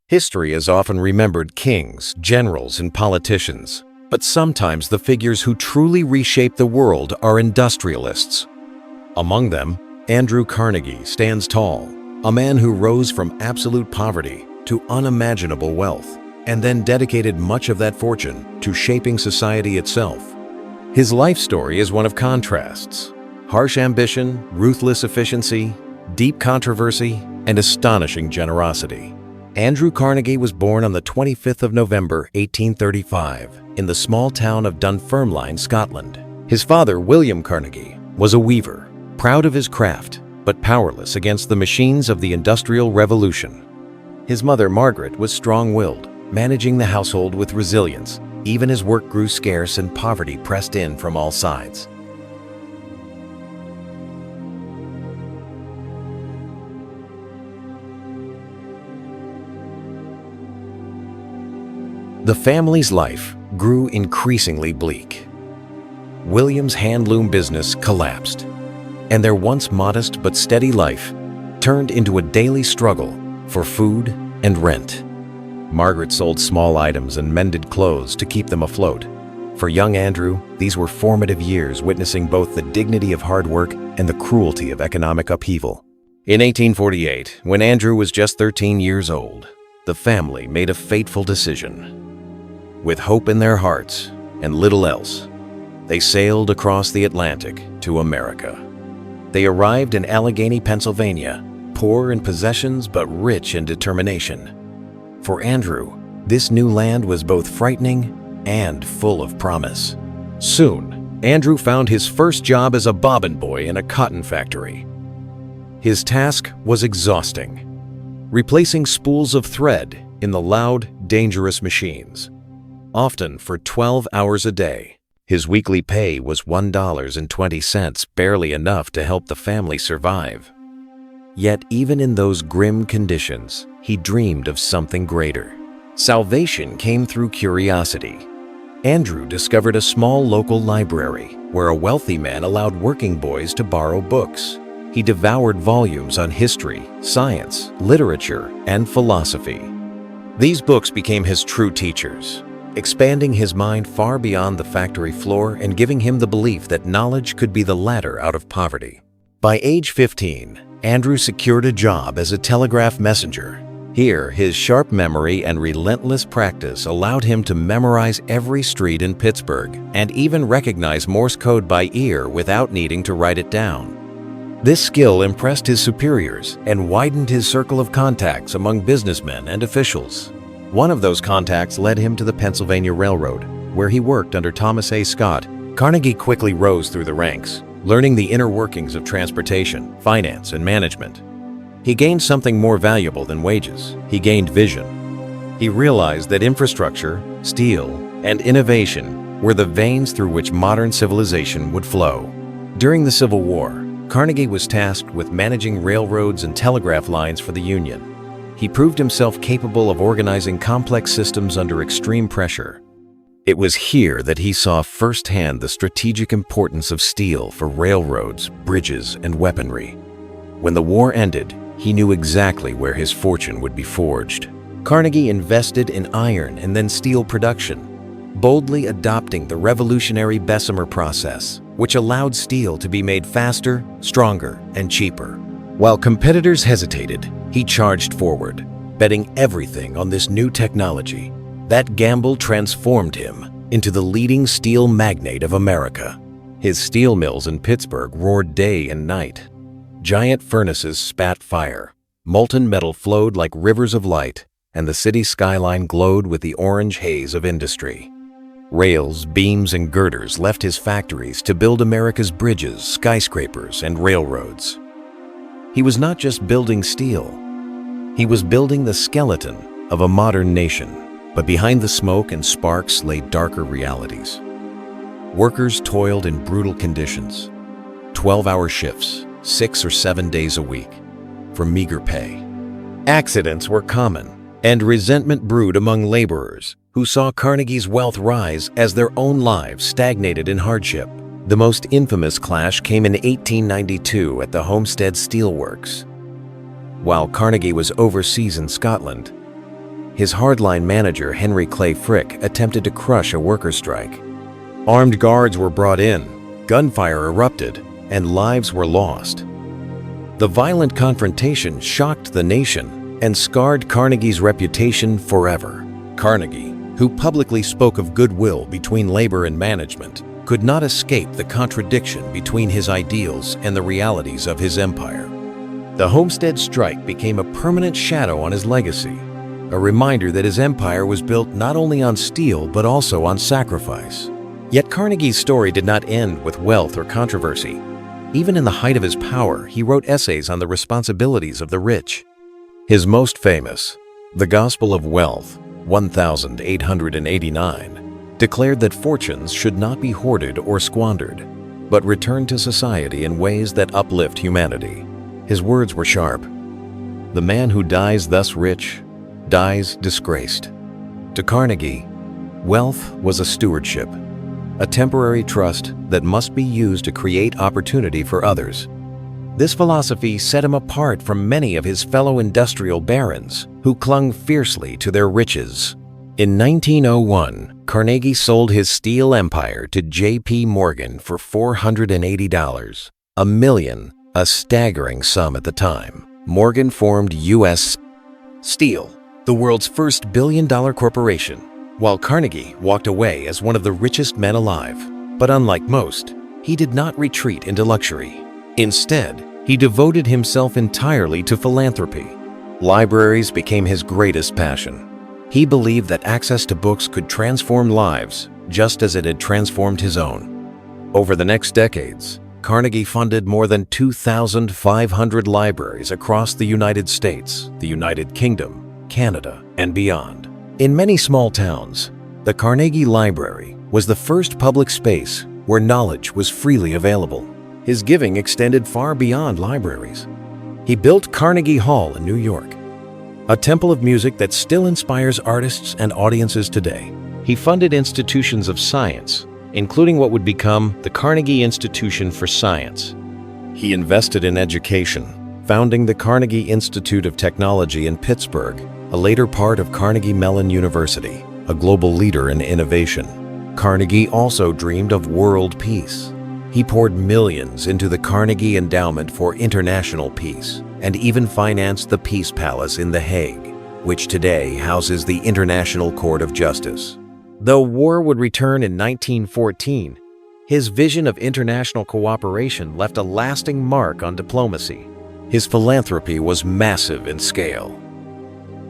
History has often remembered kings, generals, and politicians, but sometimes the figures who truly reshape the world are industrialists. Among them, Andrew Carnegie stands tall, a man who rose from absolute poverty to unimaginable wealth, and then dedicated much of that fortune to shaping society itself. His life story is one of contrasts: harsh ambition, ruthless efficiency, deep controversy, and astonishing generosity. Andrew Carnegie was born on the 25th of November, 1835, in the small town of Dunfermline, Scotland. His father, William Carnegie, was a weaver, proud of his craft, but powerless against the machines of the Industrial Revolution. His mother, Margaret, was strong-willed, managing the household with resilience, even as work grew scarce and poverty pressed in from all sides. The family's life grew increasingly bleak. William's handloom business collapsed, and their once modest but steady life turned into a daily struggle for food and rent. Margaret sold small items and mended clothes to keep them afloat. For young Andrew, these were formative years, witnessing both the dignity of hard work and the cruelty of economic upheaval. In 1848, when Andrew was just 13 years old, the family made a fateful decision. With hope in their hearts and little else, they sailed across the Atlantic to America. They arrived in Allegheny, Pennsylvania, poor in possessions but rich in determination. For Andrew, this new land was both frightening and full of promise. Soon, Andrew found his first job as a bobbin boy in a cotton factory. His task was exhausting, replacing spools of thread in the loud, dangerous machines, often for 12 hours a day. His weekly pay was $1.20, barely enough to help the family survive. Yet even in those grim conditions, he dreamed of something greater. Salvation came through curiosity. Andrew discovered a small local library where a wealthy man allowed working boys to borrow books. He devoured volumes on history, science, literature, and philosophy. These books became his true teachers, expanding his mind far beyond the factory floor and giving him the belief that knowledge could be the ladder out of poverty. By age 15, Andrew secured a job as a telegraph messenger. Here, his sharp memory and relentless practice allowed him to memorize every street in Pittsburgh and even recognize Morse code by ear without needing to write it down. This skill impressed his superiors and widened his circle of contacts among businessmen and officials. One of those contacts led him to the Pennsylvania Railroad, where he worked under Thomas A. Scott. Carnegie quickly rose through the ranks, learning the inner workings of transportation, finance, and management. He gained something more valuable than wages. He gained vision. He realized that infrastructure, steel, and innovation were the veins through which modern civilization would flow. During the Civil War, Carnegie was tasked with managing railroads and telegraph lines for the Union. He proved himself capable of organizing complex systems under extreme pressure. It was here that he saw firsthand the strategic importance of steel for railroads, bridges, and weaponry. When the war ended, he knew exactly where his fortune would be forged. Carnegie invested in iron and then steel production, boldly adopting the revolutionary Bessemer process, which allowed steel to be made faster, stronger, and cheaper. While competitors hesitated, he charged forward, betting everything on this new technology. That gamble transformed him into the leading steel magnate of America. His steel mills in Pittsburgh roared day and night. Giant furnaces spat fire, molten metal flowed like rivers of light, and the city skyline glowed with the orange haze of industry. Rails, beams, and girders left his factories to build America's bridges, skyscrapers, and railroads. He was not just building steel. He was building the skeleton of a modern nation. But behind the smoke and sparks lay darker realities. Workers toiled in brutal conditions, 12-hour shifts, 6 or 7 days a week, for meager pay. Accidents were common, and resentment brewed among laborers who saw Carnegie's wealth rise as their own lives stagnated in hardship. The most infamous clash came in 1892 at the Homestead Steel Works. While Carnegie was overseas in Scotland, his hardline manager Henry Clay Frick attempted to crush a worker strike. Armed guards were brought in, gunfire erupted, and lives were lost. The violent confrontation shocked the nation and scarred Carnegie's reputation forever. Carnegie, who publicly spoke of goodwill between labor and management, could not escape the contradiction between his ideals and the realities of his empire. The Homestead Strike became a permanent shadow on his legacy, a reminder that his empire was built not only on steel but also on sacrifice. Yet Carnegie's story did not end with wealth or controversy. Even in the height of his power, he wrote essays on the responsibilities of the rich. His most famous, The Gospel of Wealth, 1889, declared that fortunes should not be hoarded or squandered, but return to society in ways that uplift humanity. His words were sharp. The man who dies thus rich, dies disgraced. To Carnegie, wealth was a stewardship, a temporary trust that must be used to create opportunity for others. This philosophy set him apart from many of his fellow industrial barons who clung fiercely to their riches. In 1901, Carnegie sold his steel empire to J.P. Morgan for $480 million, a staggering sum at the time. Morgan formed U.S. Steel, the world's first billion-dollar corporation, while Carnegie walked away as one of the richest men alive. But unlike most, he did not retreat into luxury. Instead, he devoted himself entirely to philanthropy. Libraries became his greatest passion. He believed that access to books could transform lives, just as it had transformed his own. Over the next decades, Carnegie funded more than 2,500 libraries across the United States, the United Kingdom, Canada, and beyond. In many small towns, the Carnegie Library was the first public space where knowledge was freely available. His giving extended far beyond libraries. He built Carnegie Hall in New York, a temple of music that still inspires artists and audiences today. He funded institutions of science, including what would become the Carnegie Institution for Science. He invested in education, founding the Carnegie Institute of Technology in Pittsburgh, a later part of Carnegie Mellon University, a global leader in innovation. Carnegie also dreamed of world peace. He poured millions into the Carnegie Endowment for International Peace and even financed the Peace Palace in The Hague, which today houses the International Court of Justice. Though war would return in 1914, his vision of international cooperation left a lasting mark on diplomacy. His philanthropy was massive in scale.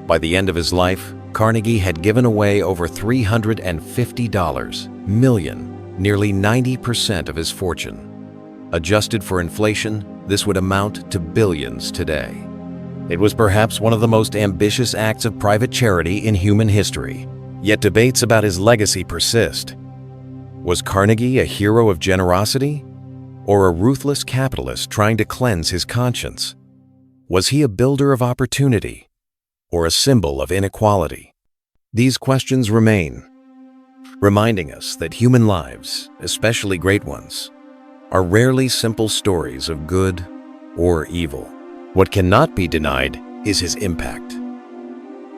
By the end of his life, Carnegie had given away over $350 million, nearly 90% of his fortune. Adjusted for inflation, this would amount to billions today. It was perhaps one of the most ambitious acts of private charity in human history. Yet debates about his legacy persist. Was Carnegie a hero of generosity, or a ruthless capitalist trying to cleanse his conscience? Was he a builder of opportunity, or a symbol of inequality? These questions remain, reminding us that human lives, especially great ones, are rarely simple stories of good or evil. What cannot be denied is his impact.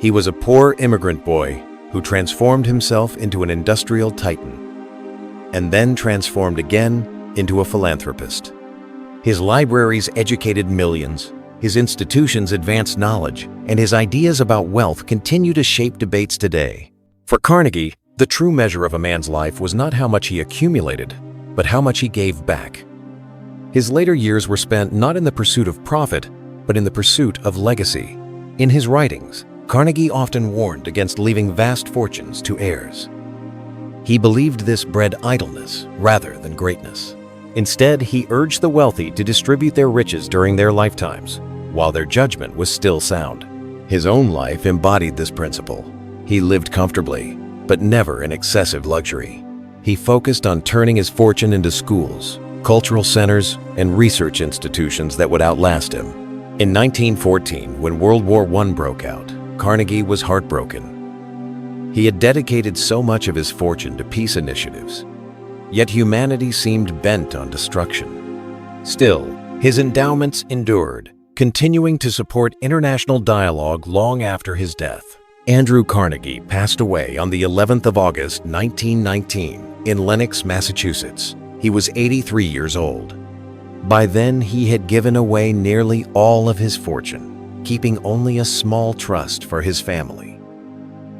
He was a poor immigrant boy who transformed himself into an industrial titan, and then transformed again into a philanthropist. His libraries educated millions, his institutions advanced knowledge, and his ideas about wealth continue to shape debates today. For Carnegie, the true measure of a man's life was not how much he accumulated, but how much he gave back. His later years were spent not in the pursuit of profit, but in the pursuit of legacy. In his writings, Carnegie often warned against leaving vast fortunes to heirs. He believed this bred idleness rather than greatness. Instead, he urged the wealthy to distribute their riches during their lifetimes, while their judgment was still sound. His own life embodied this principle. He lived comfortably, but never in excessive luxury. He focused on turning his fortune into schools, cultural centers, and research institutions that would outlast him. In 1914, when World War I broke out, Carnegie was heartbroken. He had dedicated so much of his fortune to peace initiatives, yet humanity seemed bent on destruction. Still, his endowments endured, continuing to support international dialogue long after his death. Andrew Carnegie passed away on the 11th of August, 1919, in Lenox, Massachusetts. He was 83 years old. By then, he had given away nearly all of his fortune, keeping only a small trust for his family.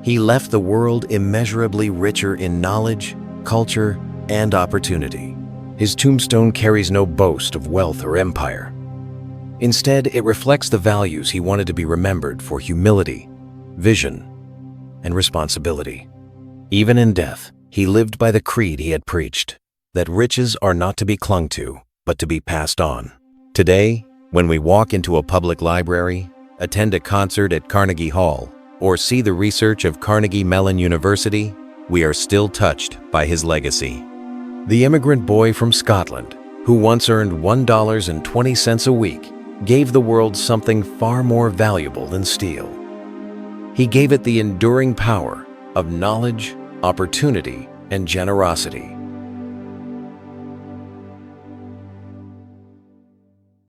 He left the world immeasurably richer in knowledge, culture, and opportunity. His tombstone carries no boast of wealth or empire. Instead, it reflects the values he wanted to be remembered for: humility, vision, and responsibility. Even in death, he lived by the creed he had preached, that riches are not to be clung to, but to be passed on. Today, when we walk into a public library, attend a concert at Carnegie Hall, or see the research of Carnegie Mellon University, we are still touched by his legacy. The immigrant boy from Scotland, who once earned $1.20 a week, gave the world something far more valuable than steel. He gave it the enduring power of knowledge, opportunity, and generosity.